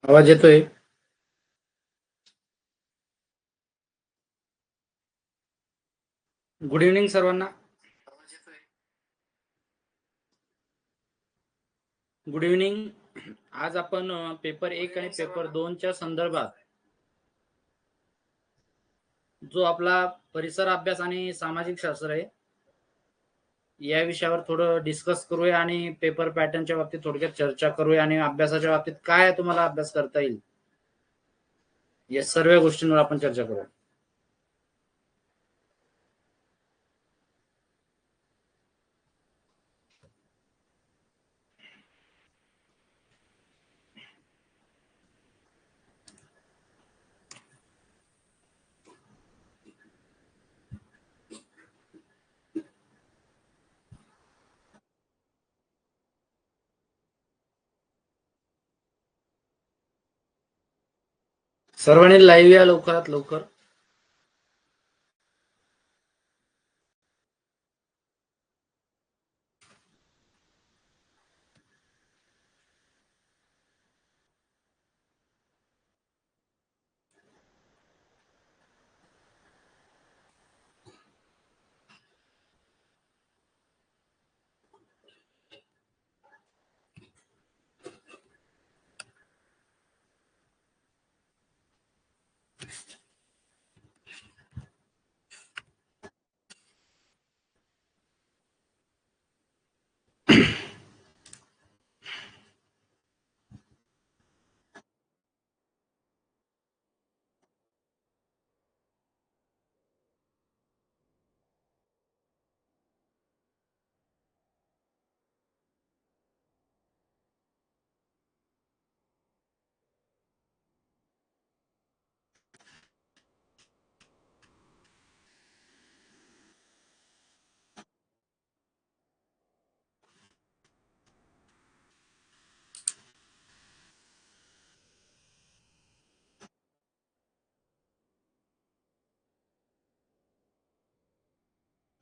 आवाज येतोय? Good evening सर्वांना. Good evening. आज आपण पेपर 1 आणि पेपर 2च्या संदर्भात जो आपला परिसर अभ्यास आणि सामाजिक शास्त्र आहे या विषयावर थोडं डिस्कस करूया आणि पेपर पॅटर्नच्या बाबतीत थोडक्यात चर्चा करूया आणि अभ्यासाच्या बाबतीत काय तुम्हाला अभ्यास करता येईल या सर्व गोष्टींवर आपण चर्चा करूया. सर्वांनी लाईव्ह या लवकरात लवकर.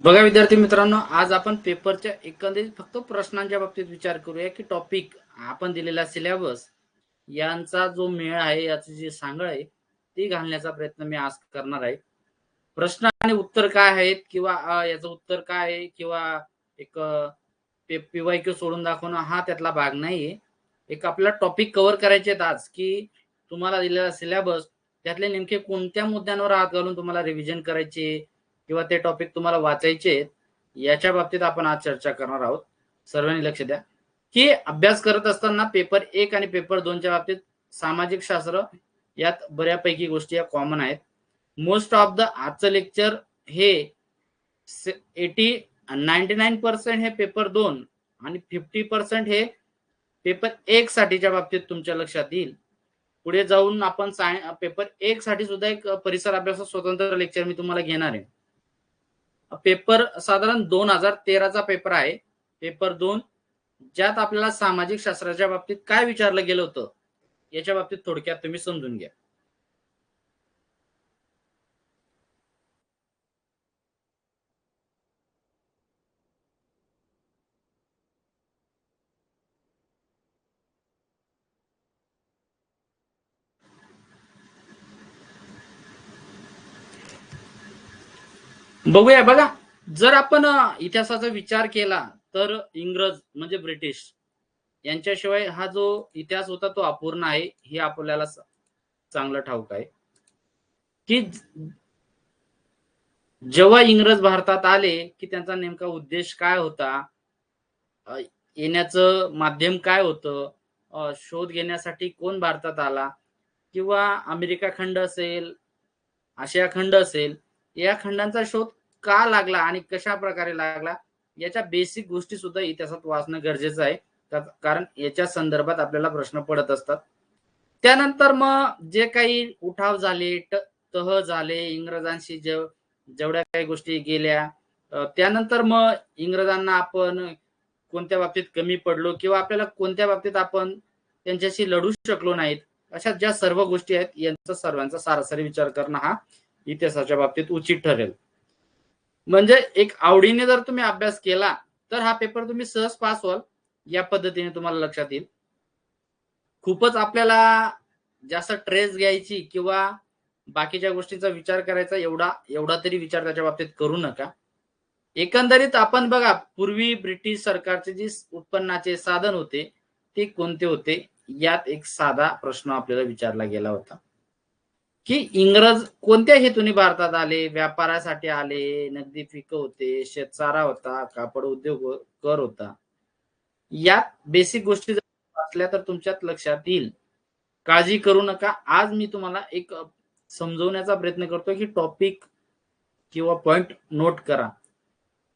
बघा विद्यार्थी मित्रांनो, आज आपण पेपरच्या एकंदरीत फक्त प्रश्नांच्या बाबतीत विचार करूया की टॉपिक आपण दिलेला सिलेबस यांचा जो मेळ आहे, याची जी सांगड आहे ती घालण्याचा प्रयत्न मी आज करणार आहे. प्रश्न आणि उत्तर काय आहेत किंवा याचं उत्तर काय आहे किंवा एक पीवायक्यू सोडून दाखवणं हा त्यातला भाग नाहीये. एक आपला टॉपिक कव्हर करायचे आहेत आज, की तुम्हाला दिलेला सिलेबस त्यातले नेमके कोणत्या मुद्द्यांवर हात घालून तुम्हाला रिव्हिजन करायचे किंवा ते टॉपिक तुम्हाला वाचायचे आहेत, याच्या बाबतीत आपण आज चर्चा करणार आहोत. सर्वांनी लक्ष द्या की अभ्यास करत असताना पेपर 1 आणि पेपर 2च्या बाबतीत सामाजिक शास्त्र यात बऱ्यापैकी गोष्टी या कॉमन आहेत. मोस्ट ऑफ द आजचं लेक्चर हे 99% हे पेपर 2 आणि 50% हे पेपर 1 साठीच्या बाबतीत तुमच्या लक्षात येईल. पुढे जाऊन आपण पेपर 1 साठी सुद्धा एक परिसर अभ्यास स्वतंत्र लेक्चर मी तुम्हाला घेणार आहे. पेपर साधारण 2013चा पेपर आहे. पेपर 2 ज्यात आपल्याला सामाजिक शास्त्राच्या बाबतीत काय विचारलं गेलं होतं याच्या बाबतीत थोडक्यात तुम्ही समजून घ्या. बघूया. बघा, जर आपण इतिहासाचा विचार केला तर इंग्रज म्हणजे ब्रिटिश यांच्याशिवाय हा जो इतिहास होता तो अपूर्ण आहे, हे आपल्याला चांगलं ठाऊक आहे. की जेव्हा इंग्रज भारतात आले की त्यांचा नेमका उद्देश काय होता, येण्याचं माध्यम काय होतं, शोध घेण्यासाठी कोण भारतात आला किंवा अमेरिका खंड असेल, आशिया खंड असेल, या खंडांचा शोध का लागला आणि कशा प्रकारे लागला, याच्या बेसिक गोष्टी सुद्धा इतिहासात वाचणं गरजेचं आहे. कारण याच्या संदर्भात आपल्याला प्रश्न पडत असतात. त्यानंतर मग जे काही उठाव झाले, तह झाले, इंग्रजांशी जेवढ्या काही गोष्टी गेल्या, त्यानंतर मग इंग्रजांना आपण कोणत्या बाबतीत कमी पडलो किंवा आपल्याला कोणत्या बाबतीत आपण त्यांच्याशी लढू शकलो नाहीत, अशा ज्या सर्व गोष्टी आहेत यांचा सर्वांचा सरासरी विचार करणं हा इतिहासाच्या बाबतीत उचित ठरेल. म्हणजे एक आवडीने जर तुम्ही अभ्यास केला तर हा पेपर तुम्ही सहज पास व्हाल, या पद्धतीने तुम्हाला लक्षात येईल. खूपच आपल्याला जास्त ट्रेस घ्यायची किंवा बाकीच्या गोष्टींचा विचार करायचा एवढा तरी विचार त्याच्या बाबतीत करू नका. एकंदरीत आपण बघा, पूर्वी ब्रिटिश सरकारचे जे उत्पन्नाचे साधन होते ते कोणते होते, यात एक साधा प्रश्न आपल्याला विचारला गेला होता की इंग्रज कोणत्या हेतूने भारतात आले. व्यापारासाठी आले, नगदी पिकं होते, शेतसारा होता, कापड उद्योग कर होता. यात बेसिक गोष्टी जर वाचल्या तर तुमच्यात लक्षात येईल. काळजी करू नका. आज मी तुम्हाला एक समजवण्याचा प्रयत्न करतो की टॉपिक किंवा पॉइंट नोट करा.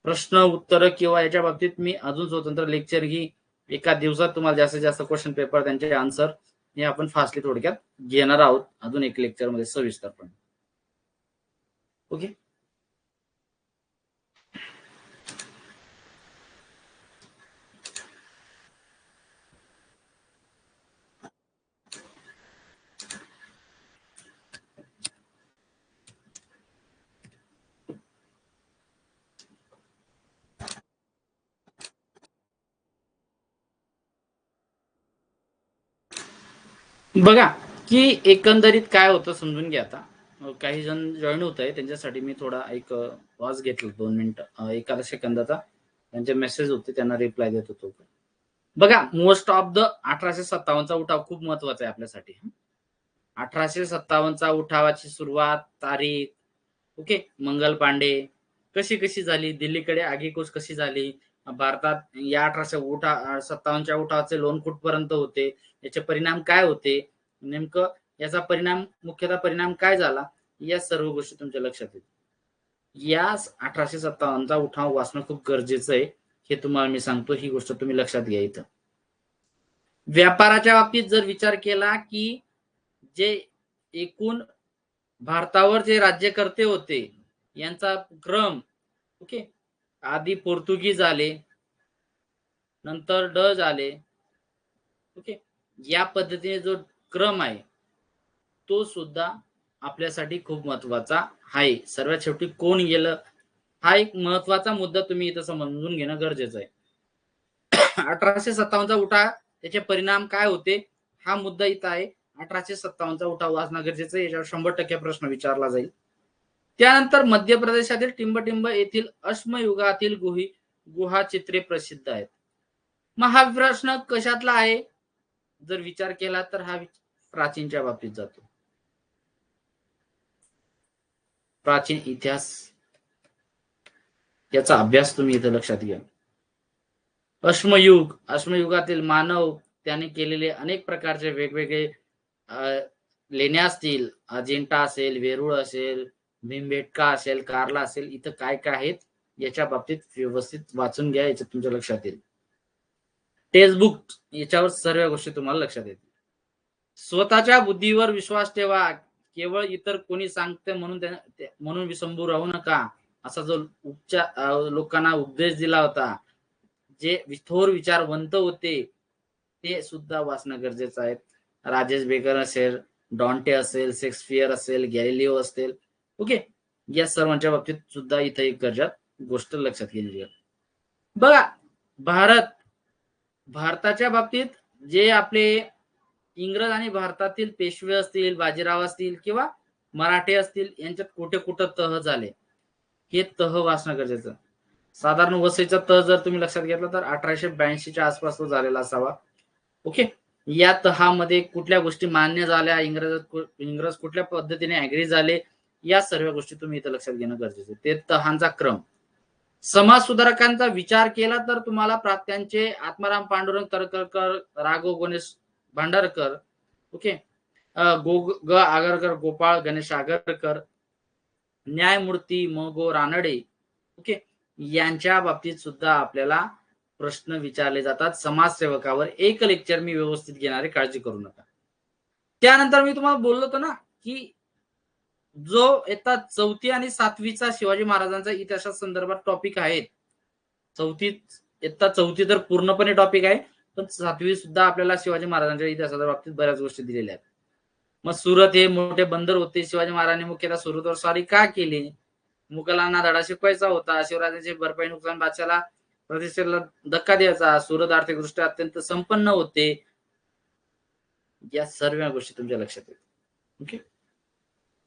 प्रश्न उत्तर किंवा याच्या बाबतीत मी अजून स्वतंत्र लेक्चर घे. एका दिवसात तुम्हाला जास्तीत जास्त क्वेश्चन पेपर त्यांचे आन्सर हे आपण फास्टली थोडक्यात घेणार आहोत अजून एक लेक्चर मध्ये सविस्तरपणे. ओके. बघा की एकंदरीत काय होतं समजून घ्या. आता काही जण जॉईन होत आहे त्यांच्यासाठी मी थोडा एक पॉज घेतला 2 मिनिटं, एका सेकंदाचा. त्यांचे मेसेज होते त्यांना रिप्लाय देत होतो. बघा, मोस्ट ऑफ द 1857चा उठाव खूप महत्वाचा आहे आपल्यासाठी. 1857चा उठावाची सुरुवात तारीख, ओके, मंगल पांडे, कशी कशी झाली, दिल्लीकडे आगीकूच कशी झाली, भारतात या 1857च्या उठावाचे लोण कुठपर्यंत होते, याचे परिणाम काय होते, नेमकं याचा परिणाम मुख्यतः परिणाम काय झाला, या सर्व गोष्टी तुमच्या लक्षात येतील. या 1857चा उठाव वाचणं खूप गरजेचं आहे, हे तुम्हाला मी सांगतो. ही गोष्ट तुम्ही लक्षात घ्या. इथं व्यापाराच्या बाबतीत जर विचार केला की जे एकूण भारतावर जे राज्यकर्ते होते यांचा क्रम, ओके, आधी पोर्तुगीज आले, नंतर डच आले, ओके, या पद्धतीने जो क्रम आहे तो सुद्धा आपल्यासाठी खूप महत्वाचा आहे. सर्वात शेवटी कोण गेलं हा एक महत्वाचा मुद्दा तुम्ही इथं समजून घेणं गरजेचं आहे. 1857चा उठाव, त्याचे परिणाम काय होते, हा मुद्दा इथं आहे. 1857चा उठाव वाचणं गरजेचं आहे, याच्यावर 100% प्रश्न विचारला जाईल. त्यानंतर मध्य प्रदेशातील टिंबटिंब येथील अश्मयुगातील गुहा चित्रे प्रसिद्ध आहेत. मग हा प्रश्न कशातला आहे जर विचार केला तर हा प्राचीनच्या बाबतीत जातो. प्राचीन इतिहास याचा अभ्यास तुम्ही इथं लक्षात घ्या. अश्मयुगातील मानव त्याने केलेले अनेक प्रकारचे वेगवेगळे लेण्या असतील, अजिंठा असेल, वेरूळ असेल, भीमबेटका असेल, कार्ला असेल, इथं काय काय आहेत याच्या बाबतीत व्यवस्थित वाचून घ्या, याच्यात तुमच्या लक्षात येईल. टेक्स्टबुक याच्यावर सर्व गोष्टी तुम्हाला लक्षात येतील. स्वतःच्या बुद्धीवर विश्वास ठेवा, केवळ इतर कोणी सांगते म्हणून विसंबू राहू नका, असा जो लोकांना उपदेश दिला होता, जे थोर विचारवंत होते ते सुद्धा वाचणं गरजेचं आहे. राजेश बेकर असेल, डॉन्टे असेल, शेक्सपियर असेल, गॅलिलिओ असेल, ओके, या सर्वांच्या बाबतीत सुद्धा इथं एक गरजेची गोष्ट लक्षात घेतली आहे. बघा, भारताच्या बाबतीत जे आपले इंग्रज आणि भारतातील पेशवे असतील, बाजीराव असतील किंवा मराठे असतील, यांच्यात कुठे कुठं तह झाले, हे तह वाचणं गरजेचं. साधारण वसईचा तह जर तुम्ही लक्षात घेतला तर 1882च्या आसपास तो झालेला असावा. ओके, या तहामध्ये कुठल्या गोष्टी मान्य झाल्या, इंग्रज कुठल्या पद्धतीने ऍग्री झाले, या सर्व गोष्टी तुम्ही इथं लक्षात घेणं गरजेचं आहे. ते तहांचा क्रम. समाज सुधारकांचा विचार केला तर तुम्हाला त्यांचे आत्माराम पांडुरंग तरखडकर, राघव गणेश भांडारकर, ओके, ग आगरकर, गोपाळ गणेश आगरकर, न्यायमूर्ती म गो रानडे, ओके, यांच्या बाबतीत सुद्धा आपल्याला प्रश्न विचारले जातात समाजसेवकावर. एक लेक्चर मी व्यवस्थित घेणारे, काळजी करू नका. त्यानंतर मी तुम्हाला बोललो होतो ना की जो येतात 4थी आणि 7वीचा शिवाजी महाराजांचा इतिहासा संदर्भात टॉपिक आहे. इयत्ता 4थी तर पूर्णपणे टॉपिक आहे, पण 7वी सुद्धा आपल्याला शिवाजी महाराजांच्या इतिहासाच्या बाबतीत बऱ्याच गोष्टी दिलेल्या आहेत. मग सुरत हे मोठे बंदर होते, शिवाजी महाराजांनी मुख्यतः सुरतवर स्वारी का केली, मुघलांना धडा शिकवायचा होता, शिवराजांची भरपाई नुकसान बादशाला प्रतिष्ठेला धक्का द्यायचा, सुरत आर्थिकदृष्ट्या अत्यंत संपन्न होते, या सर्व गोष्टी तुमच्या लक्षात येतील. ओके,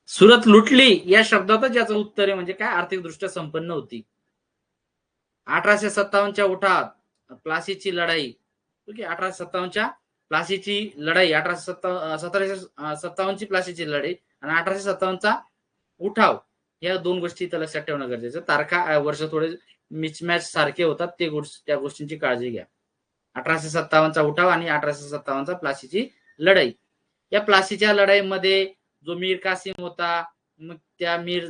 सुरत लुटली या शब्दातच याचं उत्तर आहे, म्हणजे काय, आर्थिकदृष्ट्या संपन्न होती. 1857च्या उठावात प्लासीची लढाई, ओके, 1857च्या प्लासीची लढाई, 1757ची प्लासीची लढाई आणि 1857चा उठाव, या दोन गोष्टी इथं लक्षात ठेवणं गरजेचं. तारखा वर्ष थोडे मिसमॅच सारखे होतात, त्या गोष्टींची काळजी घ्या. 1857चा उठाव आणि 1857चा प्लासीची लढाई. या प्लासीच्या लढाईमध्ये जो मीर कासिम होता, मग त्या मीर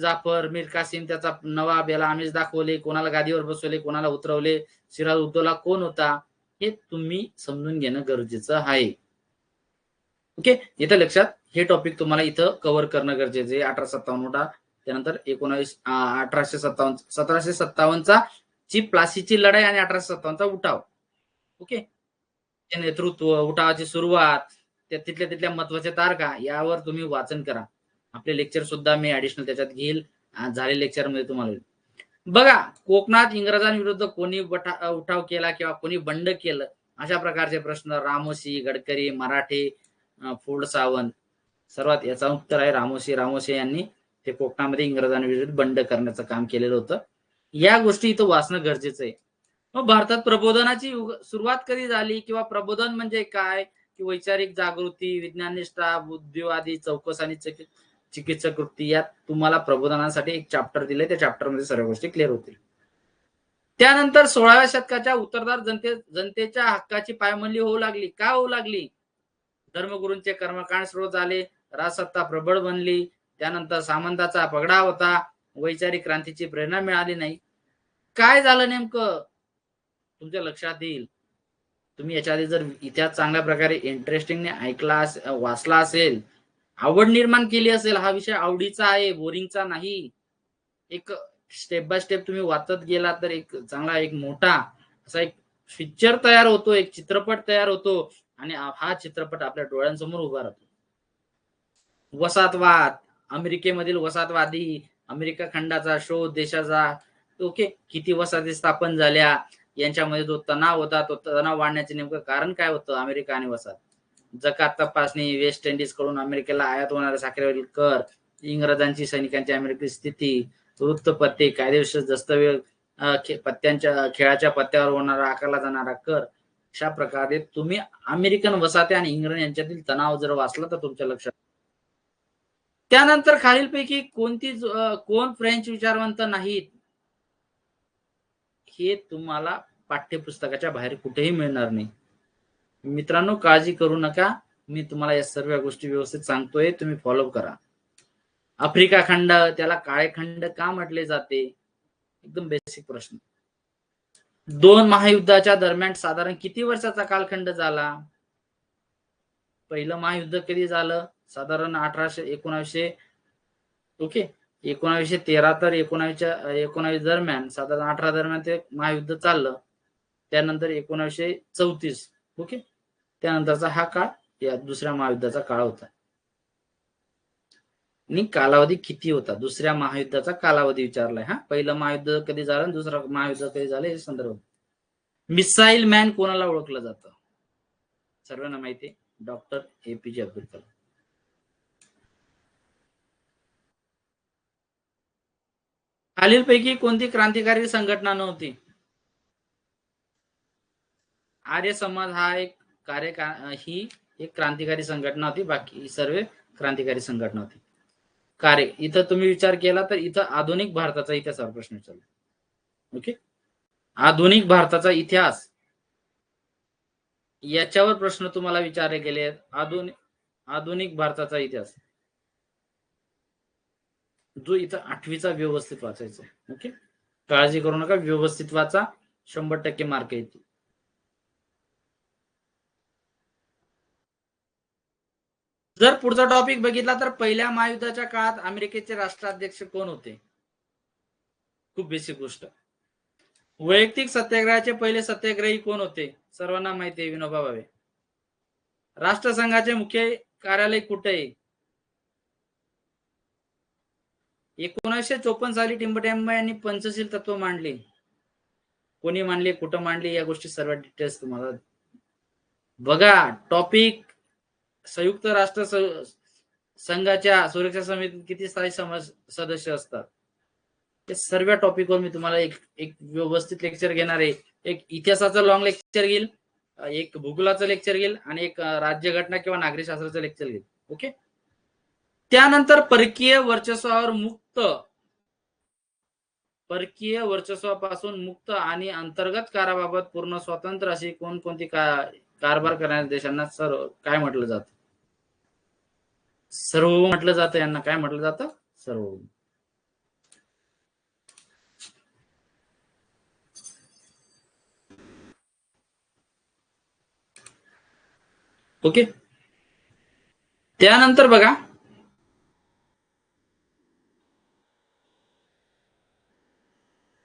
कासिम त्याचा नवाब, याला आमिष दाखवले, कोणाला गादीवर बसवले, कोणाला उतरवले, सिराज उद्दौला कोण होता, हे तुम्ही समजून घेणं गरजेचं आहे. ओके, इथं लक्षात, हे टॉपिक तुम्हाला इथं कव्हर करणं गरजेचं आहे. 1857 उठाव, त्यानंतर 1757चा ची प्लासीची लढाई आणि 1857चा उठाव, ओके, नेतृत्व, उठावाची सुरुवात, तिथल्या महत्वाच्या तारखा, यावर तुम्ही वाचन करा. आपले लेक्चर सुद्धा मी ऍडिशनल त्याच्यात घेईल, झाले लेक्चर मध्ये तुम्हाला. बघा, कोकणात इंग्रजांविरुद्ध कोणी उठाव केला किंवा कोणी बंड केलं, अशा प्रकारचे प्रश्न रामोशी, गडकरी, मराठे, फोर्ड सावंत. सर्वात याचा उत्तर आहे रामोशी यांनी ते कोकणामध्ये इंग्रजांविरुद्ध बंड करण्याचं काम केलेलं होतं. या गोष्टी इथं वाचणं गरजेचं आहे. मग भारतात प्रबोधनाची सुरुवात कधी झाली, किंवा प्रबोधन म्हणजे काय, की वैचारिक जागृती, विज्ञाननिष्ठा, बुद्धिवादी, चौकस आणि चिकित्सक वृत्ती, यात तुम्हाला प्रबोधनासाठी एक चॅप्टर दिले, त्या चॅप्टरमध्ये सर्व गोष्टी क्लिअर होतील. त्यानंतर 16व्या शतकाच्या उत्तरार्धात जनतेच्या हक्काची पायमल्ली होऊ लागली. का होऊ लागली? धर्मगुरूंचे कर्मकांड सुरू झाले, राजसत्ता प्रबळ बनली, त्यानंतर सामंताचा पगडा होता, वैचारिक क्रांतीची प्रेरणा मिळाली नाही. काय झालं नेमकं, तुमच्या लक्षात येईल. तुम्ही याच्या आधी जर इतिहास चांगल्या प्रकारे इंटरेस्टिंगने ऐकला, वाचला असेल, आवड निर्माण केली असेल, हा विषय आवडीचा आहे, बोरिंगचा नाही, एक स्टेप बाय स्टेप तुम्ही वाचत गेला तर एक चांगला, एक मोठा असा एक पिक्चर तयार होतो, एक चित्रपट तयार होतो, आणि हा चित्रपट आपल्या डोळ्यांसमोर उभा राहतो. वसाहतवाद, अमेरिकेमधील वसाहतवादी, अमेरिका खंडाचा शोध, देशाचा ओके, किती वसाहती स्थापन झाल्या, यांच्यामध्ये जो तणाव होता, तो तणाव वाढण्याचे नेमकं कारण काय होतं, अमेरिका आणि वसाहत, जकात तपासणी, वेस्ट इंडिज कडून अमेरिकेला आयात होणाऱ्या साखरेवरील कर, इंग्रजांची सैनिकांची अमेरिकेची स्थिती, वृत्तपत्रे, कायदेशीर दस्तऐवज, पत्त्यांच्या खेळाच्या पत्त्यावर होणारा आकारला जाणारा कर, अशा प्रकारे तुम्ही अमेरिकन वसाहती आणि इंग्रज यांच्यातील तणाव जर वाचला तर तुमच्या लक्षात. त्यानंतर खालीलपैकी कोण फ्रेंच विचारवंत नाहीत, हे तुम्हाला पाठ्यपुस्तकाच्या बाहेर कुठेही मिळणार नाही. मित्रांनो, काळजी करू नका, मी तुम्हाला या सर्व गोष्टी व्यवस्थित सांगतोय, तुम्ही फॉलो करा. आफ्रिका खंड, त्याला काळे खंड का म्हटले जाते? एकदम बेसिक प्रश्न. दोन महायुद्धाच्या दरम्यान साधारण किती वर्षाचा कालखंड झाला? पहिलं महायुद्ध कधी झालं? साधारण 1900 ओके, 1913 तर 1919 दरम्यान, साधारण 18 दरम्यान ते महायुद्ध चाललं. त्यानंतर 1934, ओके, त्यानंतरचा हा काळ या दुसऱ्या महायुद्धाचा काळ होता. आणि कालावधी किती होता? दुसऱ्या महायुद्धाचा कालावधी विचारलाय. हा, पहिलं महायुद्ध कधी झालं, दुसरं महायुद्ध कधी झालं, हे संदर्भ. मिसाईल मॅन कोणाला ओळखलं जातं? सर्वांना माहिती आहे, डॉक्टर APJ अब्दुल कलाम. खालीलपैकी कोणती क्रांतिकारी संघटना नव्हती? आर्य समाज हा ही एक क्रांतिकारी संघटना होती, बाकी सर्व क्रांतिकारी संघटना होती. कार्य, इथं तुम्ही विचार केला तर इथं आधुनिक भारताचा इतिहासावर प्रश्न विचारला. ओके, आधुनिक भारताचा इतिहास याच्यावर प्रश्न तुम्हाला विचारले गेले आहेत. आधुनिक भारताचा इतिहास जो इथं 8वीचा व्यवस्थित वाचायचा. ओके, काळजी करू नका, व्यवस्थित वाचा, 100% मार्क येतील. जर पुढचा टॉपिक बघितला तर पहिल्या महायुद्धाच्या काळात अमेरिकेचे राष्ट्राध्यक्ष कोण होते? खूप बेसिक गोष्ट. वैयक्तिक सत्याग्रहाचे पहिले सत्याग्रही कोण होते? सर्वांना माहिती आहे, विनोबा भावे. राष्ट्रसंघाचे मुख्य कार्यालय कुठे आहे? 1954 साली टिंबटिंब यांनी पंचशील तत्व मांडले. कोणी मांडले, कुठं मांडले, या गोष्टी सर्व डिटेल्स तुम्हाला बघा. टॉपिक, संयुक्त राष्ट्र संघाच्या सुरक्षा समितीत किती स्थायी सदस्य असतात? ते सर्व टॉपिकवर मी तुम्हाला एक व्यवस्थित लेक्चर घेणार आहे. एक इतिहासाचं लॉंग लेक्चर घेईल, एक भूगोलाचं लेक्चर घेईल, आणि एक राज्यघटना किंवा नागरी शास्त्राचं लेक्चर घेईल. ओके, त्यानंतर परकीय वर्चस्वापासून मुक्त आणि अंतर्गत काराबाबत पूर्ण स्वतंत्र अशी कोणकोणती कारभार करणाऱ्या देशांना काय म्हटलं जातं? सार्वभौम म्हटलं जातं. यांना काय म्हटलं जातं? सार्वभौम. ओके, त्यानंतर बघा,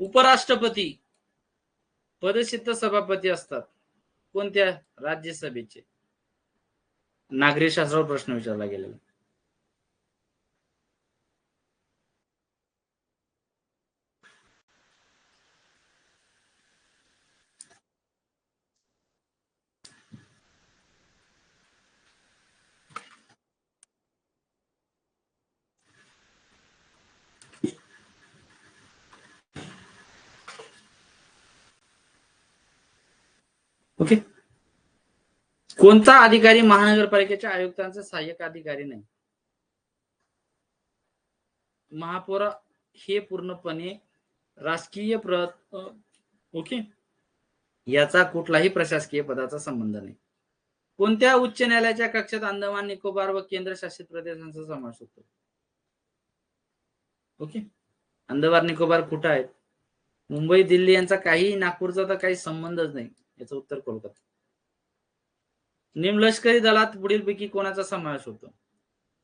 उपराष्ट्रपती पदसिद्ध सभापती असतात कोणत्या राज्यसभेचे? नागरी शास्त्रावर प्रश्न विचारला गेलेला. ओके, कोणता अधिकारी महानगरपालिकेच्या आयुक्तांचा सहाय्यक अधिकारी नाही? महापौर हे पूर्णपणे राजकीय ओके, याचा कुठलाही प्रशासकीय पदाचा संबंध नाही. कोणत्या उच्च न्यायालयाच्या कक्षात अंदमान निकोबार व केंद्रशासित प्रदेशांचा समावेश होतो? ओके, अंदमान निकोबार कुठं आहेत? मुंबई, दिल्ली यांचा काही, नागपूरचा तर काही संबंधच नाही. याचं उत्तर कोलकाता. निमलष्करी दलात पुढीलपैकी कोणाचा समावेश होतो?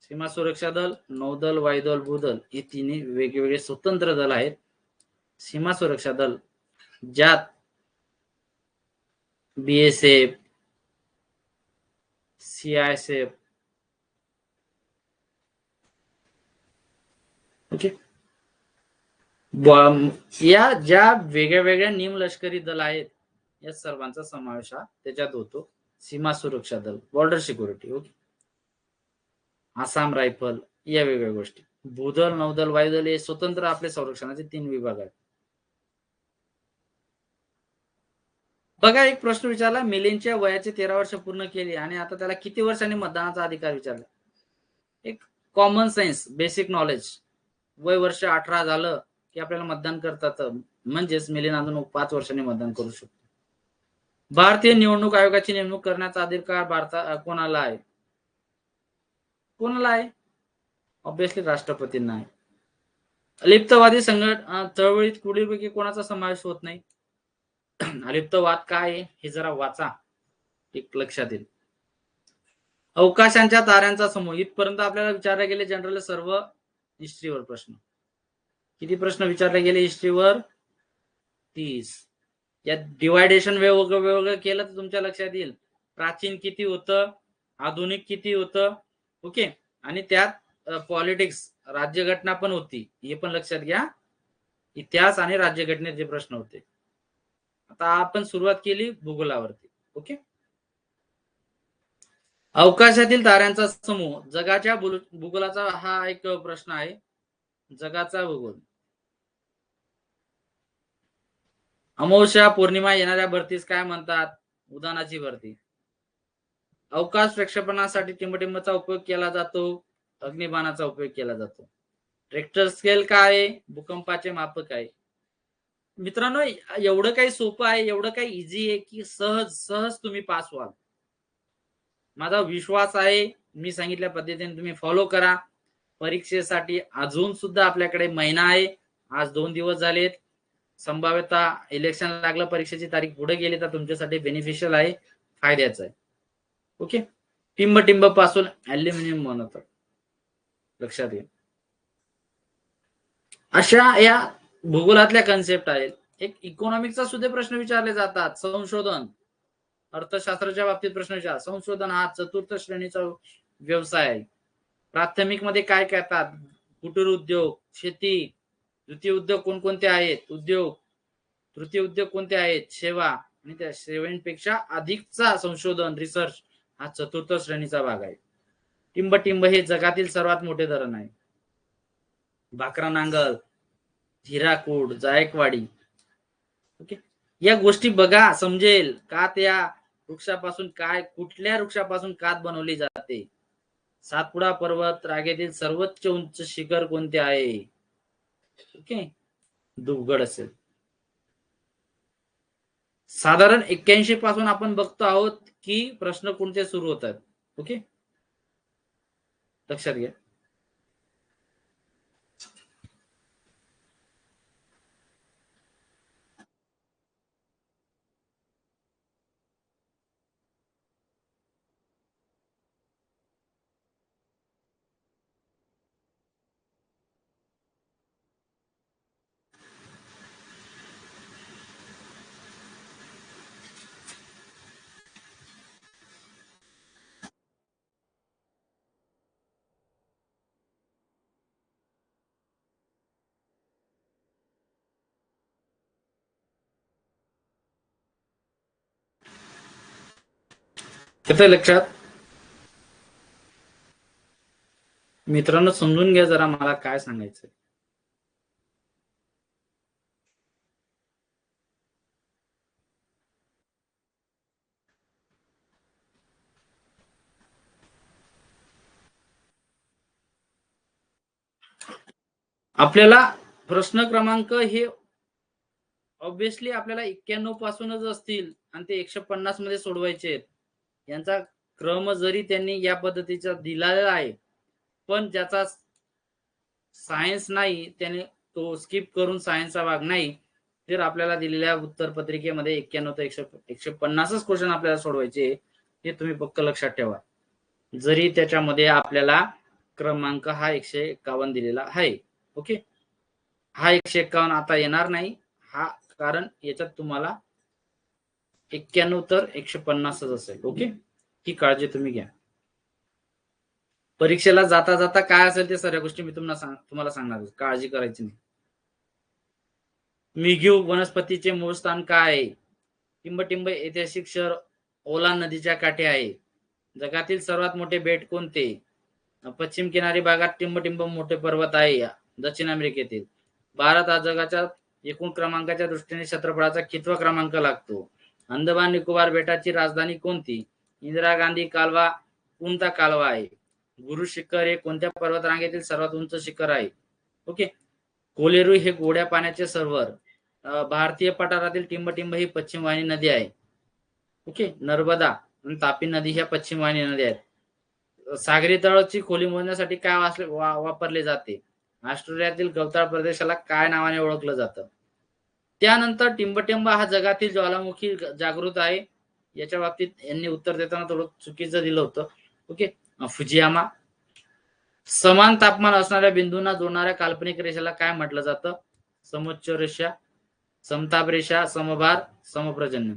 सीमा सुरक्षा दल, नौदल, वायुदल, भूदल, हे तिन्ही वेगवेगळे स्वतंत्र दल आहेत. सीमा सुरक्षा दल, ज्यात BSF, CISF, ओके, या ज्या वेगळ्या वेगळ्या निमलष्करी दल आहेत या सर्वांचा समावेश हा त्याच्यात होतो. सीमा सुरक्षा दल, border security, okay, Assam rifle, या वेगवेगळ्या गोष्टी. भूदल, नौदल, वायुदल हे स्वतंत्र आपले संरक्षणाचे 3 विभाग आहेत. बघा, एक प्रश्न विचारला, मिलिंदच्या वयाचे 13 वर्ष पूर्ण केली आणि आता त्याला किती वर्षांनी मतदानाचा अधिकार विचारला. एक कॉमन सेन्स, बेसिक नॉलेज, वय वर्ष 18 झालं की आपल्याला मतदान करतात, म्हणजेच मिलिंद अजून 5 वर्षांनी मतदान करू शकतो. भारतीय निवडणूक आयोगाची नेमणूक करण्याचा अधिकार कोणाला आहे? कोणाला आहे? ऑब्विसली राष्ट्रपतींना आहे. अलिप्तवादी चळवळीत पुढीलपैकी कोणाचा समावेश होत नाही? अलिप्तवाद काय आहे हे जरा वाचा, एक लक्षात येईल. अवकाशांच्या ताऱ्यांचा समूह, इथपर्यंत आपल्याला विचारले गेले जनरल सर्व हिस्ट्रीवर प्रश्न. किती प्रश्न विचारले गेले हिस्ट्रीवर? 30. या डिवायडेशन वेगवेगळं केलं तर तुमच्या लक्षात येईल प्राचीन किती होतं, आधुनिक किती होतं, ओके, आणि त्यात पॉलिटिक्स, राज्यघटना पण होती, हे पण लक्षात घ्या. इतिहास आणि राज्यघटनेचे प्रश्न होते. आता आपण सुरुवात केली भूगोलावरती, ओके. अवकाशातील ताऱ्यांचा समूह, जगाच्या भूगोलाचा हा एक प्रश्न आहे. जगाचा भूगोल. अमावस्या, पौर्णिमा येणाऱ्या भरतीस काय म्हणतात? उदानाची भरती. अवकाश प्रक्षेपणासाठी टिंबटिंबचा उपयोग केला जातो, अग्निबाणाचा उपयोग केला जातो. रेक्टर स्केल काय आहे? भूकंपाचे मापक आहे. मित्रांनो, एवढं काही सोपं आहे, एवढं काही इझी आहे की सहज सहज तुम्ही पास व्हाल. माझा विश्वास आहे, मी सांगितल्या पद्धतीने तुम्ही फॉलो करा. परीक्षेसाठी अजून सुद्धा आपल्याकडे महिना आहे. आज 2 दिवस झालेत. संभाव्यता इलेक्शन लागलं, परीक्षेची तारीख पुढे गेली तर तुमच्यासाठी बेनिफिशियल आहे, फायद्याचं आहे, ओके. टिंब पासून अल्युमिनियम बनवतात, लक्षात घ्या. अशा या भूगोलातल्या कन्सेप्ट आहेत. एक इकॉनॉमिकचा सुद्धा प्रश्न विचारले जातात. संशोधन, अर्थशास्त्राच्या बाबतीत प्रश्न विचार. संशोधन हा चतुर्थ श्रेणीचा व्यवसाय आहे. प्राथमिक मध्ये काय करतात? कुटीर उद्योग, शेती. द्वितीय उद्योग कोणकोणते आहेत? उद्योग. तृतीय उद्योग कोणते आहेत? सेवा. आणि त्या सेवांपेक्षा अधिकचा संशोधन, रिसर्च हा चतुर्थ श्रेणीचा भाग आहे. टिंब हे जगातील सर्वात मोठे धरण आहे. भाकरा नांगल, हिराकूड, जायकवाडी, ओके. या गोष्टी बघा, समजेल का त्या वृक्षापासून काय, कुठल्या वृक्षापासून कात बनवली जाते. सातपुडा पर्वत रांगेतील सर्वोच्च उंच शिखर कोणते आहे? ओके, दुर्गड असेल. साधारण 81 पासून आपण बघतो आहोत की प्रश्न कोणते सुरू होतात, ओके, लक्षात घ्या. येतं लक्षात? मित्रांनो, समजून घ्या जरा मला काय सांगायचंय. आपल्याला प्रश्न क्रमांक हे ऑब्विसली आपल्याला 91 पासूनच असतील आणि ते 150 मध्ये सोडवायचे आहेत. यांचा क्रम जरी त्यांनी या पद्धतीचा दिलेला आहे, पण ज्याचा सायन्स नाही त्याने तो स्किप करून सायन्सचा भाग नाही, तर आपल्याला दिलेल्या उत्तर पत्रिकेमध्ये 91 ते 150च क्वेश्चन आपल्याला सोडवायचे, हे तुम्ही पक्क लक्षात ठेवा. जरी त्याच्यामध्ये आपल्याला क्रमांक हा 151 दिलेला आहे, ओके. हा 151 आता येणार नाही, हा कारण याच्यात तुम्हाला 91 तर 150च असेल, ओके. ही काळजी तुम्ही घ्या. परीक्षेला जाता जाता काय असेल ते सर्व गोष्टी मी तुम्हाला सांगणार, काळजी करायची नाही. मिग्यू वनस्पतीचे मूळ स्थान काय आहे? टिंबटिंब ऐतिहासिक शहर ओलान नदीच्या काठी आहे. जगातील सर्वात मोठे बेट कोणते? पश्चिम किनारी भागात टिंबटिंब मोठे पर्वत आहे दक्षिण अमेरिकेतील. भारत हा जगाच्या एकूण क्रमांकाच्या दृष्टीने क्षेत्रफळाचा कितवा क्रमांक लागतो? अंदमान निकोबार बेटाची राजधानी कोणती? इंदिरा गांधी कालवा कोणता कालवा आहे? गुरु शिखर हे कोणत्या पर्वतरांगेतील सर्वात उंच शिखर आहे? ओके. कोलेरू हे गोड्या पाण्याचे सरोवर. भारतीय पठारातील टिंबटिंब ही पश्चिम वाहिनी नदी आहे. ओके. नर्मदा आणि तापी नदी ह्या पश्चिम वाहिनी नदी आहेत. सागरी तळाची खोली मोजण्यासाठी काय वापरले जाते? ऑस्ट्रेलियातील गवताळ प्रदेशाला काय नावाने ओळखलं जातं? त्यानंतर टिंबटिंब हा जगातील ज्वालामुखी जागृत आहे. याच्या बाबतीत यांनी उत्तर देताना थोडं चुकीचं दिलं होतं. ओके. फुजियामा. समान तापमान असणाऱ्या बिंदूंना जोडणाऱ्या काल्पनिक रेषेला काय म्हटलं जातं? समोच्च रेषा, समताप रेषा, समभार, समप्रजन्य.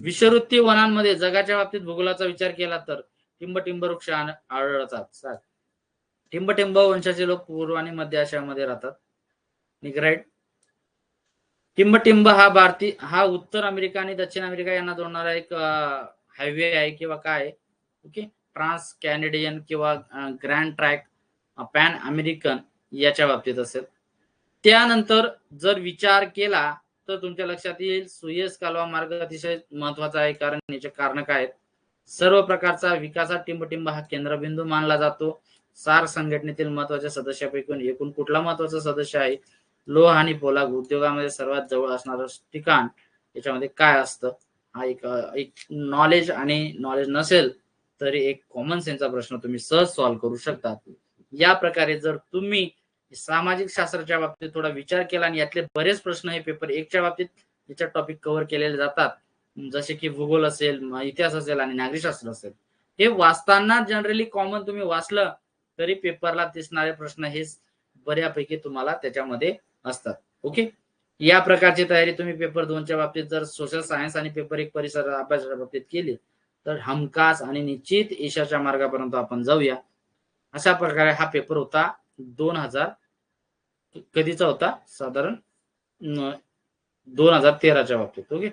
विषुववृत्तीय वनांमध्ये जगाच्या बाबतीत भूगोलाचा विचार केला तर टिंबटिंब वृक्ष आढळतात. टिंबटिंब वंशाचे लोक पूर्व आणि मध्य आशियामध्ये राहतात. निग्राइट. टिंबटिंब हा उत्तर अमेरिका आणि दक्षिण अमेरिका यांना जोडणारा एक हायवे आहे किंवा काय? ओके. ट्रान्स कॅनेडियन किंवा ग्रँड ट्रॅक पॅन अमेरिकन याच्या बाबतीत असेल. त्यानंतर जर विचार केला तर तुमच्या लक्षात येईल सुएझ कालवा मार्ग अतिशय महत्वाचा आहे. कारण याचे कारण काय आहेत? सर्व प्रकारचा विकासात टिंबटिंब हा केंद्रबिंदू मानला जातो. सार्क संघटनेतील महत्वाच्या सदस्यापैकी एकूण कुठला महत्वाचा सदस्य आहे? लोह आणि पोलाद उद्योगामध्ये सर्वात जवळ असणारं ठिकाण याच्यामध्ये काय असतं? हा एक नॉलेज आणि नॉलेज नसेल तरी एक कॉमन सेन्सचा प्रश्न तुम्ही सहज सॉल्व्ह करू शकता. या प्रकारे जर तुम्ही सामाजिक शास्त्राच्या बाबतीत थोडा विचार केला आणि यातले बरेच प्रश्न हे पेपर 1च्या बाबतीत याच्या टॉपिक कव्हर केलेले जातात. जसे की भूगोल असेल, इतिहास असेल आणि नागरिकशास्त्र असेल. हे वाचताना जनरली कॉमन तुम्ही वाचलं तरी पेपरला दिसणारे प्रश्न हे बऱ्यापैकी तुम्हाला त्याच्यामध्ये असतात. ओके. या प्रकारची तयारी तुम्ही पेपर 2च्या बाबतीत जर सोशल सायन्स आणि पेपर 1 परिसर अभ्यासाच्या बाबतीत केली तर हमखास आणि निश्चित यशाच्या मार्गापर्यंत आपण जाऊया. अशा प्रकारे हा पेपर होता 2000 कधीचा होता? साधारण 2013च्या बाबतीत. ओके.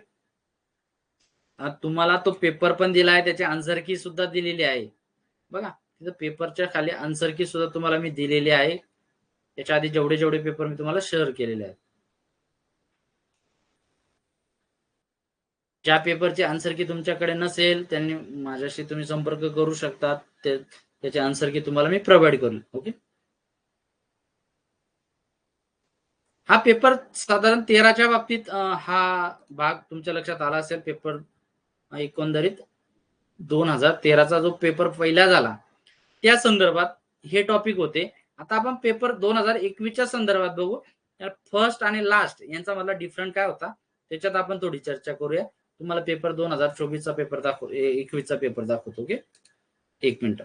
तुम्हाला तो पेपर पण दिला आहे, त्याची आन्सर की सुद्धा दिलेली आहे. बघा तिथं पेपरच्या खाली आन्सर की सुद्धा तुम्हाला मी दिलेली आहे. त्याच्या आधी जेवढे पेपर मी तुम्हाला शेअर केलेले आहेत. ज्या पेपरची आन्सर की तुमच्याकडे नसेल त्यांनी माझ्याशी तुम्ही संपर्क करू शकता. त्याचे आन्सर की तुम्हाला मी प्रोव्हाइड करू. ओके. हा पेपर साधारण 13च्या बाबतीत हा भाग तुमच्या लक्षात आला असेल. पेपर एकंदरीत 2013चा जो पेपर पहिला झाला त्या संदर्भात हे टॉपिक होते. आता आपण पेपर 2021च्या संदर्भात बघू. फर्स्ट आणि लास्ट यांचा मला डिफरंट काय होता त्याच्यात आपण थोडी चर्चा करूया. तुम्हाला पेपर 2024चा पेपर 21चा पेपर दाखवतो. ओके. 1 मिनिट.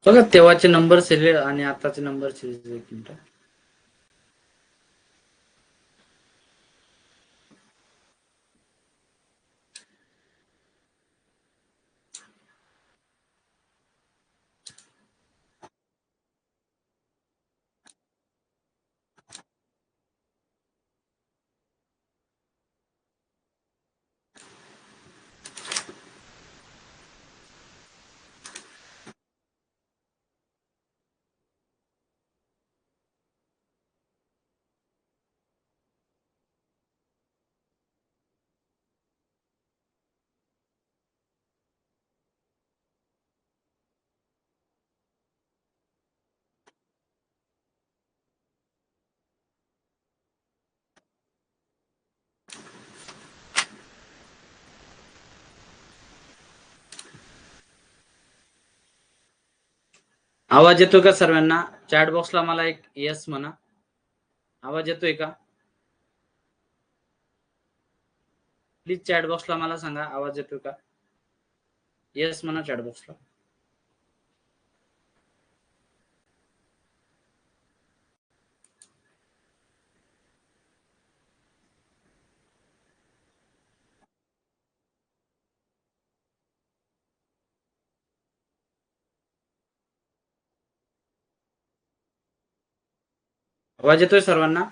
बघा तेव्हाचे नंबर सिरीज आणि आताचे नंबर सिरीज. 1 मिनिट. आवाज येतोय का सर्वांना? चॅट बॉक्सला मला एक येस म्हणा. आवाज येतोय का? प्लीज चॅट बॉक्सला मला सांगा, आवाज येतोय का? येस म्हणा चॅट बॉक्सला. आवाज येतोय सर्वांना?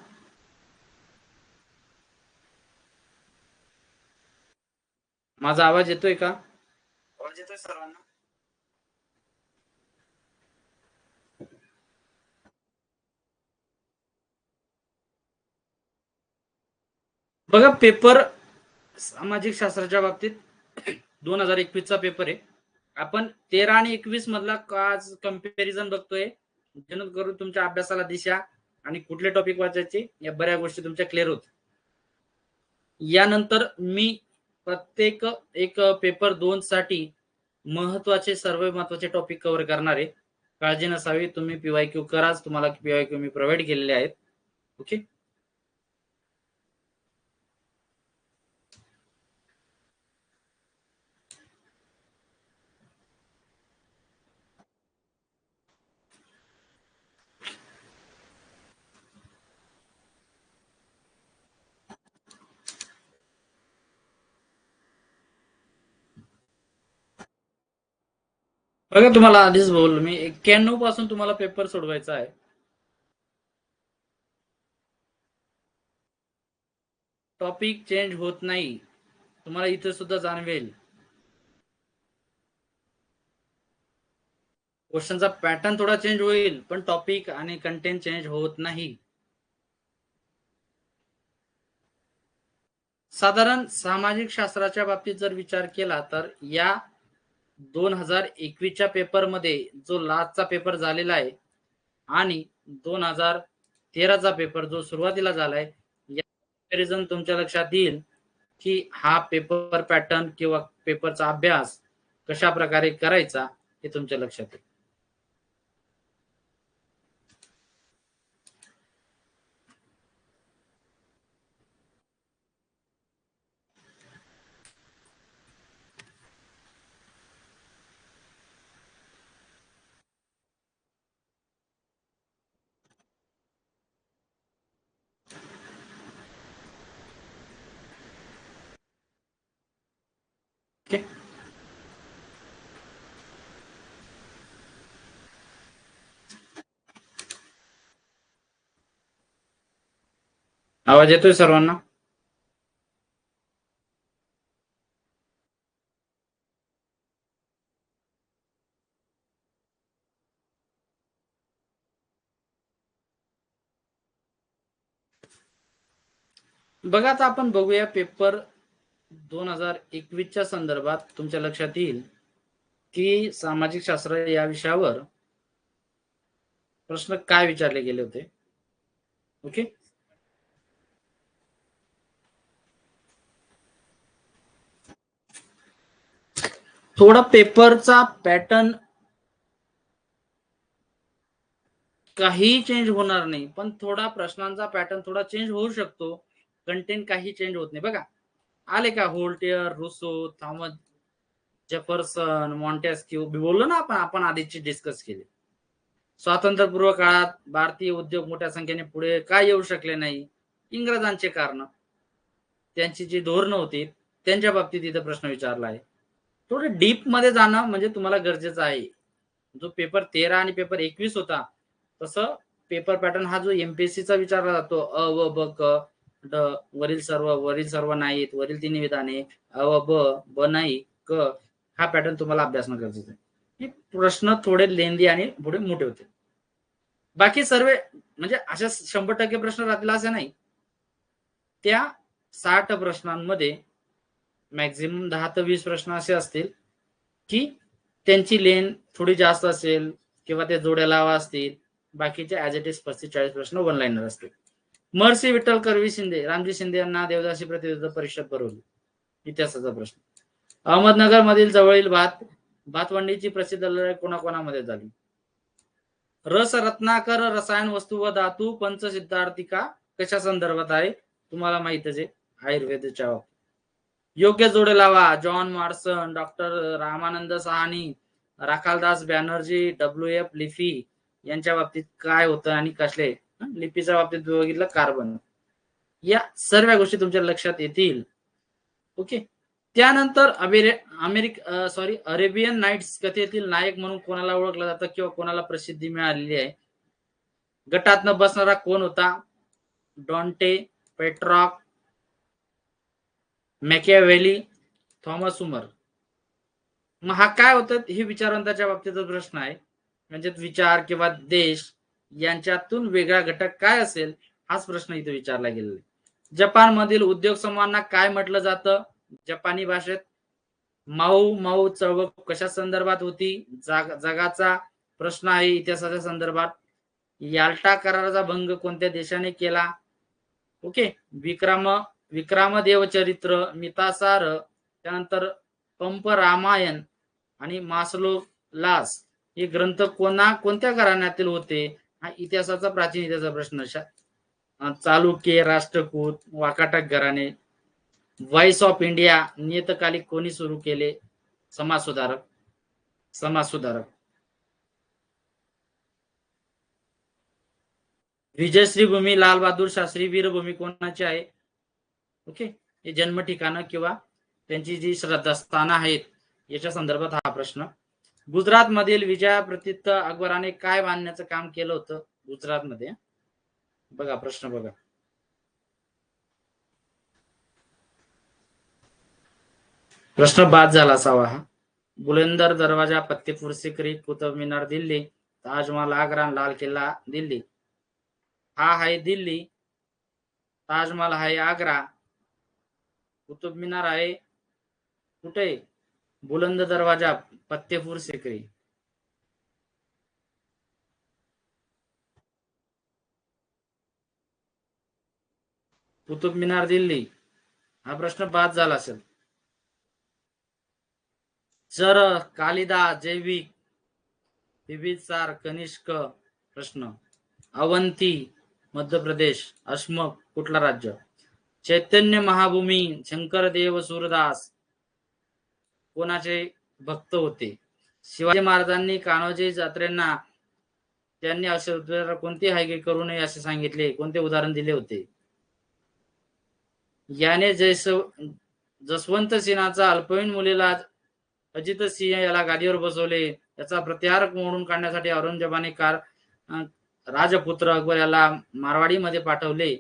माझा आवाज येतोय का? आवाज येतोय सर्वांना? बघा, पेपर सामाजिक शास्त्राच्या बाबतीत 2021चा पेपर आहे. आपण 13 आणि 21 मधला आज कंपॅरिझन बघतोय, जेणेकरून तुमच्या अभ्यासाला दिशा आणि कुठले टॉपिक वाचायचे या बऱ्या गोष्टी तुमच्या क्लिअर होत. यानंतर मी प्रत्येक एक पेपर 2 साठी महत्वाचे सर्व महत्वाचे टॉपिक कव्हर करणार आहे. काळजी नसावी, तुम्ही पीवायक्यू कराच, तुम्हाला पीवायक्यू मी प्रोव्हाइड केलेले आहेत. ओके. बघा, तुम्हाला आधीच बोललो मी, 91 पासून तुम्हाला पेपर सोडवायचा आहे. टॉपिक चेंज होत नाही, तुम्हाला इथे सुद्धा जाणवेल. क्वेश्चनचा पॅटर्न थोडा चेंज होईल, पण टॉपिक आणि कंटेंट चेंज होत नाही. साधारण सामाजिक शास्त्राच्या बाबतीत जर विचार केला तर या 2021च्या पेपरमध्ये जो लास्टचा पेपर झालेला आहे आणि 2013चा पेपर जो सुरुवातीला झालाय, या कंपॅरिझन तुमच्या लक्षात येईल की हा पेपर पॅटर्न किंवा पेपरचा अभ्यास कशा प्रकारे करायचा हे तुमच्या लक्षात येईल. ओके. आवाज येतोय सर्वांना? बघा, आता आपण बघूया पेपर 2021च्या संदर्भात तुमच्या लक्षात येईल की सामाजिक शास्त्र या विषयावर प्रश्न काय विचारले गेले होते. ओके. थोडा पेपरचा पॅटर्न काही चेंज होणार नाही, पण थोडा प्रश्नांचा पॅटर्न थोडा चेंज होऊ शकतो. कंटेंट काही चेंज होत नाही. बघा, आले का होल्टेअर, रुसो, थॉमस जेफरसन, मॉन्टेस्क्यू बोललो ना आपण आधीची डिस्कस केली. स्वातंत्र्यपूर्व काळात भारतीय उद्योग मोठ्या संख्येने पुढे का येऊ शकले नाही? इंग्रजांचे कारण, त्यांची जी धोरणं होती त्यांच्या बाबतीत इथं प्रश्न विचारला आहे. थोडं डीप मध्ये जाणं म्हणजे तुम्हाला गरजेचं आहे. जो पेपर 13 आणि पेपर 21 होता, तसं पेपर पॅटर्न हा जो एमपीएससीचा विचारला जातो, अ व ब क ड, वरील सर्व नाहीत, वरील तिन्ही विधाने, अ व ब, ब नाही, क, हा पॅटर्न तुम्हाला अभ्यासणं गरजेचं आहे. हे प्रश्न थोडे लेंदी आणि पुढे मोठे होते. बाकी सर्व म्हणजे अशा 100% प्रश्न राहतील असं नाही. त्या 60 प्रश्नांमध्ये मॅक्झिमम 10 ते 20 प्रश्न असे असतील की त्यांची लेन थोडी जास्त असेल किंवा ते जोड्या लावा असतील. बाकीचे ऍज इट इज 35-40 प्रश्न वन लाईनर असतील. महर्षी विठ्ठल कर्वे शिंदे, रामजी शिंदे यांना देवदासी प्रतिनिधित्व परिषद भरवली, इतिहासाचा प्रश्न. अहमदनगर मधील जवळील भातवंडीची प्रसिद्ध लढाई कोणाकोणामध्ये झाली? रस रत्नाकर रसायन वस्तू व धातू पंचसिद्धार्थिका कशा संदर्भात आहे तुम्हाला माहितच आहे, आयुर्वेदाच्या बाबतीत. योग्य जोडे लावा. John Marshall, doctor Ramanand Sahani, Rakhaldas Banerjee, W F. लिफी यांच्या बाबतीत काय होतं आणि कसले. लिपीच्या बाबतीत बघितलं कार्बन. या सर्व गोष्टी तुमच्या लक्षात येतील. ओके. त्यानंतर अरेबियन नाईट्स कथेतील नायक म्हणून कोणाला ओळखलं जातं किंवा कोणाला प्रसिद्धी मिळालेली आहे. गटातनं बसणारा कोण होता? डॉन्टे, पेट्रॉक, मॅकियावेली, थॉमस उमर. मग हा काय होतं हे विचारवंताच्या बाबतीचा प्रश्न आहे. म्हणजे विचार किंवा देश यांच्यातून वेगळा घटक काय असेल हाच प्रश्न इथे विचारला गेलेला आहे. जपान मधील उद्योग समूहांना काय म्हटलं जातं? जपानी भाषेत. माऊ माऊ चळवळ कशा संदर्भात होती? जगाचा प्रश्न आहे इतिहासाच्या संदर्भात. याल्टा कराराचा भंग कोणत्या देशाने केला? ओके. विक्रमदेव चरित्र, मितासार, त्यानंतर पंप रामायण आणि मासलो लास हे ग्रंथ कोणत्या घराण्यातील होते? हा इतिहासाचा प्राचीन इतिहासाचा प्रश्न. चालुक्य, राष्ट्रकूट, वाकाटक घराणे. व्हॉइस ऑफ इंडिया नियतकालिक कोणी सुरू केले? समाजसुधारक. विजयश्री भूमी, लाल बहादूर शास्त्री वीरभूमी कोणाची आहे? ओके. हे जन्म ठिकाण किंवा त्यांची जी श्रद्धास्थान आहेत याच्या संदर्भात हा प्रश्न. गुजरात मधील विजयाप्रतित अकबराने काय बांधण्याचं काम केलं होतं गुजरात मध्ये? बघा प्रश्न बघा. प्रश्न बाद झाला असावा हा. बुलंदर दरवाजा, फतेपूर सिक्री, कुतुब मिनार दिल्ली, ताजमहल आग्रा, लाल किल्ला दिल्ली. हा आहे दिल्ली, ताजमहल आहे आग्रा, कुतुब मिनार आहे कुठे? बुलंद दरवाजा, फतेपूर सिक्री. कुतुब मिनार दिल्ली. हा प्रश्न बाद झाला असेल. जर कालिदास, जैविक, बिबिसार, कनिष्क. प्रश्न. अवंती मध्य प्रदेश, अशमक कुठला राज्य? चैतन्य महाभूमी, शंकरदेव सूरदास कोणाचे भक्त होते? शिवाजी महाराजांनी कान्होजी जत्रेंना त्यांनी असे कोणते हायगे करू नये असे सांगितले? कोणते उदाहरण दिले होते? याने जसवंत सिंहाचा अल्पवयीन मुलीला अजित सिंह याला गादीवर बसवले. याचा प्रतिहार मोडून काढण्यासाठी औरंगजेबाने राजपुत्र अकबर याला मारवाडीमध्ये पाठवले.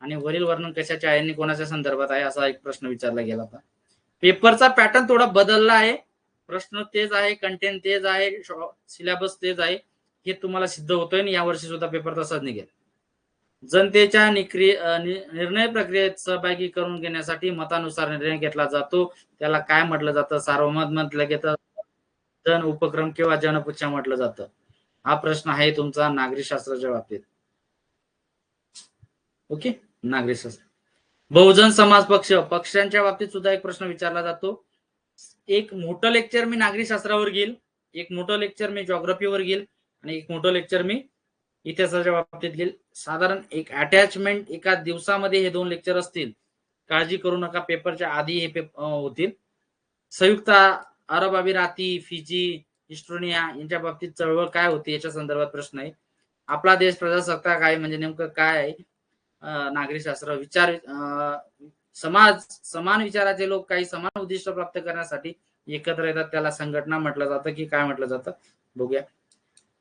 आणि वरील वर्णन कशाच्या आहे आणि कोणाच्या संदर्भात आहे असा एक प्रश्न विचारला गेला होता. पेपरचा पॅटर्न थोडा बदलला आहे. प्रश्न तेच आहे, कंटेंट तेच आहे, सिलेबस तेच आहे. हे तुम्हाला सिद्ध होतोय आणि यावर्षी सुद्धा पेपर तसाच निघेल. जनतेच्या निर्णय प्रक्रियेत सहभागी करून घेण्यासाठी मतानुसार निर्णय घेतला जातो. त्याला काय म्हटलं जातं? सार्वमत म्हटलं गेलं, जन उपक्रम किंवा जनपुच्छा म्हटलं जातं. हा प्रश्न आहे तुमचा नागरिकशास्त्राच्या बाबतीत. ओके. नागरिकशास्त्र. बहुजन समाज पक्ष, पक्षांच्या बाबतीत सुद्धा एक प्रश्न विचारला जातो. एक मोठं लेक्चर मी नागरिकशास्त्रावर घेईल, एक मोठं लेक्चर मी जॉग्राफीवर घेईल आणि एक मोठं लेक्चर मी इतिहासाच्या बाबतीत घेईल. साधारण एक अटॅचमेंट एका दिवसामध्ये हे 2 लेक्चर असतील. काळजी करू नका, पेपरच्या आधी हे होतील. संयुक्त अरब अमिराती, फिजी, इस्टोनिया यांच्या बाबतीत चळवळ काय होती याच्या संदर्भात प्रश्न आहे. आपला देश प्रजासत्ताक आहे म्हणजे नेमकं काय आहे? नागरिकशास्त्र. विचार समान विचाराचे लोक काही समान उद्दिष्ट प्राप्त करण्यासाठी एकत्र येतात, त्याला संघटना म्हटलं जातं की काय म्हटलं जातं बघूया.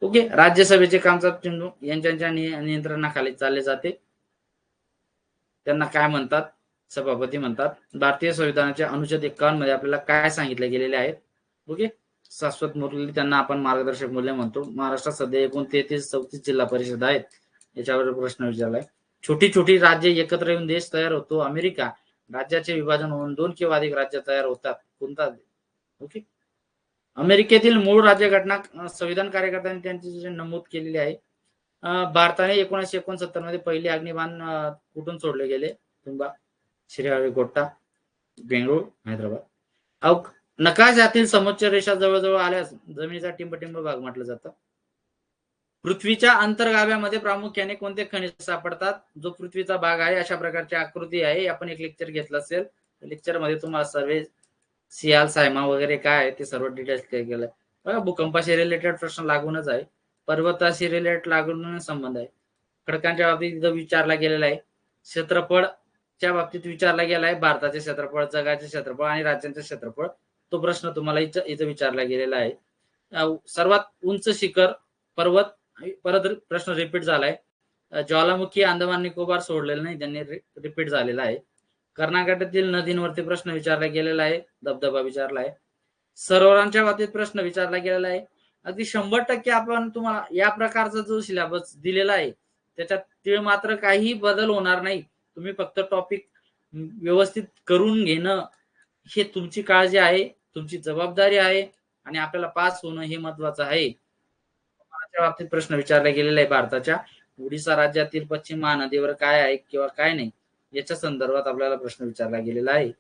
ओके. राज्यसभेचे कामकाज यांच्या नियंत्रणाखाली चालले जाते. त्यांना काय म्हणतात? सभापती म्हणतात. भारतीय संविधानाच्या अनुच्छेद 51 मध्ये आपल्याला काय सांगितले गेलेले आहेत? ओके. शाश्वत मूल्य त्यांना आपण मार्गदर्शक मूल्य म्हणतो. महाराष्ट्रात सध्या एकूण 33-34 जिल्हा परिषद आहेत. याच्यावर प्रश्न विचारलाय. छोटी छोटी राज्य एकत्र येऊन देश तयार होतो. अमेरिका. राज्याचे विभाजन होऊन 2 किंवा अधिक राज्य तयार होतात. कोणता? ओके. अमेरिकेतील मूळ राज्यघटना संविधान कार्यकर्त्यांनी त्यांची नमूद केलेली आहे. भारताने 1969 मध्ये पहिले अग्निबाण कुठून सोडले गेले? तुंबा, श्रीहरिकोटा, बेंगळूर, हैदराबाद. नकाशातील समोच्च रेषा जवळजवळ आल्यास जमिनीचा टिंबटिंब भाग म्हटलं जातं. पृथ्वीच्या अंतर्गाभ्यामध्ये प्रामुख्याने कोणते खनिज सापडतात? जो पृथ्वीचा भाग आहे अशा प्रकारची आकृती आहे. आपण एक लेक्चर घेतलं असेल, लेक्चर मध्ये तुम्हाला सर्व सियाल सायमा वगैरे काय आहे ते सर्व डिटेल्स क्लिअर केलंय. बघा, भूकंपाशी रिलेटेड प्रश्न लागूनच आहे, पर्वताशी रिलेटेड लागून संबंध आहे, खडकांच्या बाबतीत इथं विचारला गेलेला आहे, क्षेत्रफळच्या बाबतीत विचारला गेला आहे, भारताचे क्षेत्रफळ, जगाचे क्षेत्रफळ आणि राज्यांचे क्षेत्रफळ, तो प्रश्न तुम्हाला इथं विचारला गेलेला आहे. सर्वात उंच शिखर पर्वत, परत प्रश्न रिपीट झालाय. ज्वालामुखी अंदमान निकोबार सोडलेलं नाही, त्यांनी रिपीट झालेला आहे. कर्नाटकातील नदींवरती प्रश्न विचारला गेलेला आहे, धबधबा विचारला आहे. सरोवरांच्या बाबतीत प्रश्न विचारला गेलेला आहे. अगदी 100% आपण तुम्हाला या प्रकारचा जो सिलेबस दिलेला आहे त्याच्यात ते मात्र काही बदल होणार नाही. तुम्ही फक्त टॉपिक व्यवस्थित करून घेणं हे तुमची काळजी आहे, तुमची जबाबदारी आहे आणि आपल्याला पास होणं हे महत्वाचं आहे. बाबतीत प्रश्न विचारला गेलेला आहे, भारताच्या ओडिसा राज्यातील पश्चिम महानदीवर काय आहे किंवा काय नाही याच्या संदर्भात आपल्याला प्रश्न विचारला गेलेला आहे.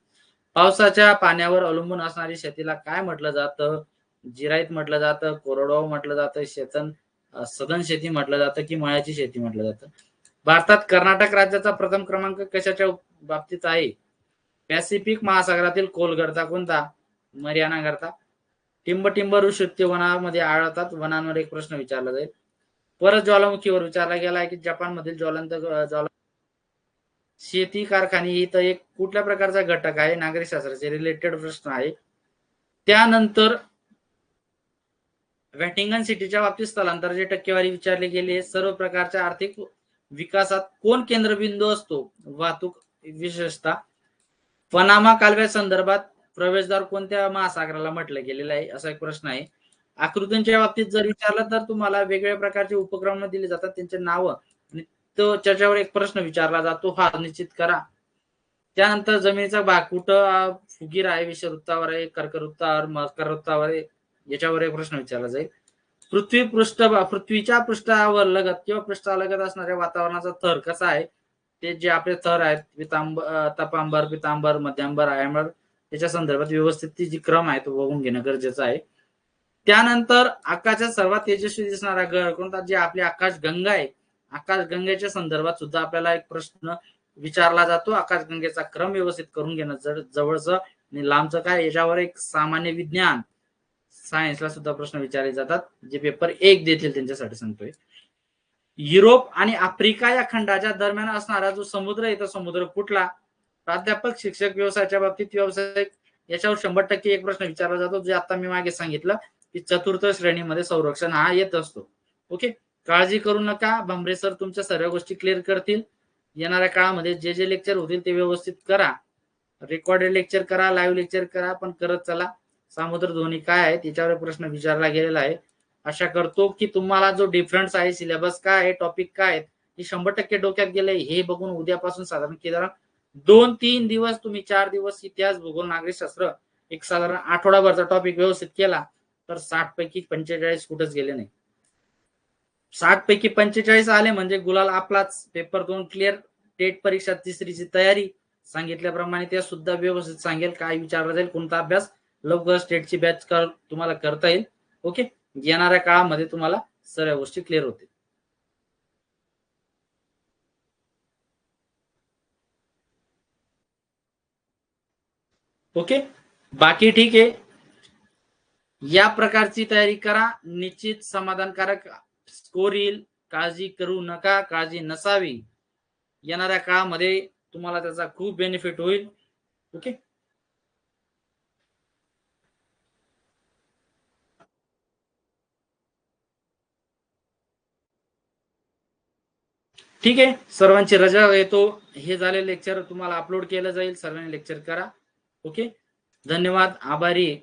पावसाच्या पाण्यावर अवलंबून असणारी शेतीला काय म्हटलं जातं? जिरायत म्हटलं जातं, कोरडवाहू म्हटलं जातं, सदन शेती म्हटलं जातं की मळ्याची शेती म्हटलं जातं? भारतात कर्नाटक राज्याचा प्रथम क्रमांक कशाच्या बाबतीत आहे? पॅसिफिक महासागरातील खोलगर्ता कोणता? मरियाना गर्ता. टिंब ऋषी वनामध्ये आढळतात, वनांवर एक प्रश्न विचारला जाईल. परत ज्वालामुखीवर विचारला गेला आहे की जपान मधील ज्वाला शेती कारखाने ही तर एक कुठल्या प्रकारचा घटक आहे? नागरिक शास्त्राचे रिलेटेड प्रश्न आहे. त्यानंतर व्हॅटिंगन सिटीच्या बाबतीत स्थलांतराची टक्केवारी विचारली गेली आहे. सर्व प्रकारच्या आर्थिक विकासात कोण केंद्रबिंदू असतो? वाहतूक, विशेषतः पनामा कालव्या संदर्भात प्रवेशद्वार कोणत्या महासागराला म्हटलं गेलेलं आहे असा एक प्रश्न आहे. आकृतींच्या बाबतीत जर विचारलं तर तुम्हाला वेगवेगळ्या प्रकारचे उपक्रम दिले जातात, त्यांचे नाव आणि तो त्याच्यावर एक प्रश्न विचारला जातो, हा निश्चित करा. त्यानंतर जमिनीचा भाग कुठं फुगीर आहे? विषुववृत्तावर आहे, कर्कवृत्तावर, मकरवृत्तावर आहे, याच्यावर एक प्रश्न विचारला जाईल. पृथ्वीच्या पृष्ठावर लगत किंवा पृष्ठालगत असणाऱ्या वातावरणाचा थर कसा आहे? ते जे आपले थर आहेत, तपांबर, पितांबर, मध्यांबर, आयंबर, त्याच्या संदर्भात व्यवस्थित ती जी क्रम आहे तो बघून घेणं गरजेचं आहे. त्यानंतर आकाशात सर्वात तेजस्वी दिसणारा ग्रह कोणता? जे आपली आकाशगंगा आहे, आकाशगंगेच्या संदर्भात सुद्धा आपल्याला एक प्रश्न विचारला जातो. आकाशगंगेचा क्रम व्यवस्थित करून घेणं जवळचं आणि लांबचं काय, याच्यावर एक सामान्य विज्ञान सायन्सला सुद्धा प्रश्न विचारले जातात, जे पेपर 1 देतील त्यांच्यासाठी सांगतोय. युरोप आणि आफ्रिका या खंडाच्या दरम्यान असणारा जो समुद्र आहे तो समुद्र कुठला? प्राध्यापक, शिक्षक, व्यवसायाच्या बाबतीत व्यावसायिक याच्यावर 100% एक प्रश्न विचारला जातो, जे आता मी मागे सांगितलं की चतुर्थ श्रेणीमध्ये संरक्षण हा येत असतो. ओके, काळजी करू नका, भांबरे सर तुमच्या सर्व गोष्टी क्लिअर करतील. येणाऱ्या काळामध्ये जे जे लेक्चर होतील ते व्यवस्थित करा, रेकॉर्डेड लेक्चर करा, लाईव्ह लेक्चर करा, पण करत चला. समुद्र ध्वनी काय आहे त्याच्यावर प्रश्न विचारला गेलेला आहे. आशा करतो की तुम्हाला जो डिफरन्स आहे, सिलेबस काय आहे, टॉपिक काय आहेत हे 100% डोक्यात गेले. हे बघून उद्यापासून साधारण 2-3 दिवस तुम्ही 4 दिवस इतिहास, भूगोल, नागरिकशास्त्र एक साधारण आठवडाभरचा टॉपिक व्यवस्थित केला तर 60 पैकी 45 कुठंच गेले नाही. 60 पैकी 45 आले म्हणजे गुलाल आपलाच. Paper 2 clear. टेट परीक्षा 3रीची तयारी सांगितल्याप्रमाणे त्या सुद्धा व्यवस्थित सांगेल, काय विचारलं जाईल, कोणता अभ्यास. लवकर स्टेटची बॅच तुम्हाला करता येईल. ओके, येणाऱ्या काळामध्ये तुम्हाला सर्व गोष्टी क्लिअर होतील. ओके, बाकी ठीक आहे. या प्रकारची तयारी करा, निश्चित समाधानकारक स्कोर येईल. काळजी करू नका, काळजी नसावी. येणाऱ्या काळामध्ये तुम्हाला त्याचा खूप बेनिफिट होईल. ओके, ठीक आहे. सर्वांची रजा येतो. हे झाले लेक्चर तुम्हाला अपलोड केलं जाईल, सर्वांनी लेक्चर करा. ओके, धन्यवाद, आभारी.